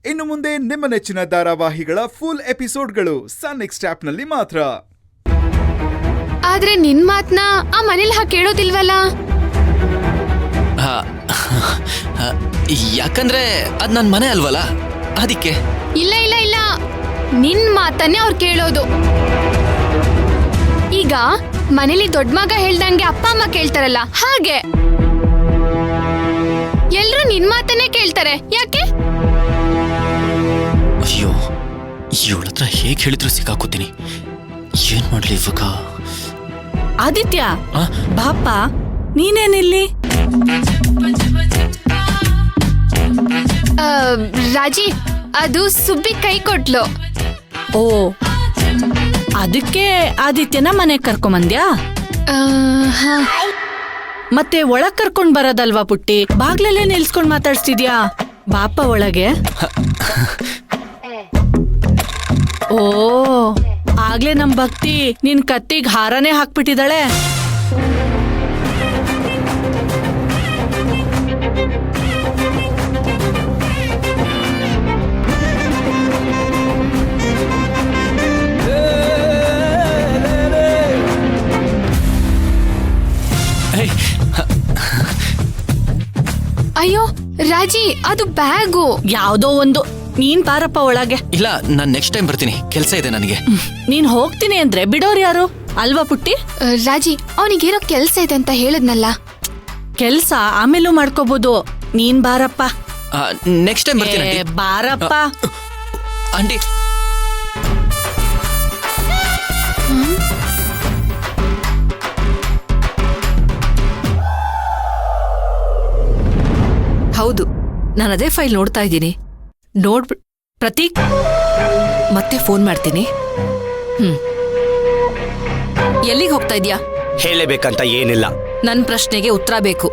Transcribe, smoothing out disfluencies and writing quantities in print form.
ಇನ್ನು ಮುಂದೆ ನಿಮ್ಮ ನೆಚ್ಚಿನ ಧಾರಾವಾಹಿಗಳ ಫುಲ್ ಎಪಿಸೋಡ್ಗಳು ಸನ್ ನೆಕ್ಸ್ಟ್ ಆಪ್ನಲ್ಲಿ ಮಾತ್ರ. ಆದ್ರೆ ನಿನ್ ಮಾತ್ನ ಆ ಮನೇಲಿ ಕೇಳೋದಿಲ್ವಲ್ಲ? ಯಾಕಂದ್ರೆ ಅದ್ ನನ್ ಮನೆ ಅಲ್ವಲ್ಲ, ಅದಕ್ಕೆ. ಇಲ್ಲ ಇಲ್ಲ ಇಲ್ಲ, ನಿನ್ ಮಾತನ್ನೇ ಅವ್ರು ಕೇಳೋದು. ಈಗ ಮನೇಲಿ ದೊಡ್ಡ ಮಗ ಹೇಳ್ದಂಗೆ ಅಪ್ಪ ಅಮ್ಮ ಕೇಳ್ತಾರಲ್ಲ, ಹಾಗೆ ಎಲ್ರು ನಿನ್ ಮಾತನ್ನೇ ಕೇಳ್ತಾರೆ. ಯಾಕೆ? ಅಯ್ಯೋ, ಇವಳ ಹತ್ರ ಹೇಗೆ ಹೇಳಿದ್ರು ಸಿಕ್ಕಾಕೋತೀನಿ. ಏನ್ ಮಾಡ್ಲಿ ಇವಾಗ? ಆದಿತ್ಯ, ಬಾಪ, ನೀನೇನಿಲ್ಲಿ? ರಾಜಿ, ಅದು ಸುಬ್ಬಿ ಕೈ ಕೊಟ್ಲು. ಓ, ಅದಕ್ಕೆ ಆದಿತ್ಯನ ಮನೆಗ್ ಕರ್ಕೊಂಬಂದ್ಯಾ? ಮತ್ತೆ ಒಳಗ್ ಕರ್ಕೊಂಡ್ ಬರೋದಲ್ವಾ ಪುಟ್ಟಿ? ಬಾಗ್ಲಲ್ಲೇ ನಿಲ್ಸ್ಕೊಂಡ್ ಮಾತಾಡ್ಸ್ತಿದ್ಯಾ? ಬಾಪ ಒಳಗೆ. ಓ, ಆಗ್ಲೇ ನಮ್ ಭಕ್ತಿ ನಿನ್ ಕತ್ತಿಗ್ ಹಾರನೇ ಹಾಕ್ಬಿಟ್ಟಿದಾಳೆ. ಅಯ್ಯೋ ರಾಜಿ, ಅದು ಬ್ಯಾಗು. ಯಾವ್ದೋ ಒಂದು. ನೀನ್ ಬಾರಪ್ಪ ಒಳಗೆ. ಇಲ್ಲ, ನಾನ್ ನೆಕ್ಸ್ಟ್ ಟೈಮ್ ಬರ್ತೀನಿ, ಕೆಲ್ಸ ಇದೆ ನನಗೆ. ನೀನ್ ಹೋಗ್ತೀನಿ ಅಂದ್ರೆ ಬಿಡೋರ್ ಯಾರು? ಅಲ್ವಾ ಪುಟ್ಟಿ? ರಾಜಿ, ಅವನಿಗೇನೋ ಕೆಲ್ಸ ಇದೆ ಅಂತ ಹೇಳದ್ನಲ್ಲ. ಕೆಲ್ಸ ಆಮೇಲೂ ಮಾಡ್ಕೋಬಹುದು. ನೀನ್ ಬಾರಪ್ಪ. ನೆಕ್ಸ್ಟ್ ಟೈಮ್ ಬರ್ತೀನಿ. ಬಾರಪ್ಪ. ಆಂಟಿ, ಹೌದು, ನಾನು ಅದೇ ಫೈಲ್ ನೋಡ್ತಾ ಇದ್ದೀನಿ. ಪ್ರತೀಕ್, ಮತ್ತೆ ಫೋನ್ ಮಾಡ್ತೀನಿ. ಎಲ್ಲಿಗೆ ಹೋಗ್ತಾ ಇದ್ಯಾ? ಹೇಳಬೇಕಂತ ಏನಿಲ್ಲ. ನನ್ ಪ್ರಶ್ನೆಗೆ ಉತ್ತರ ಬೇಕು.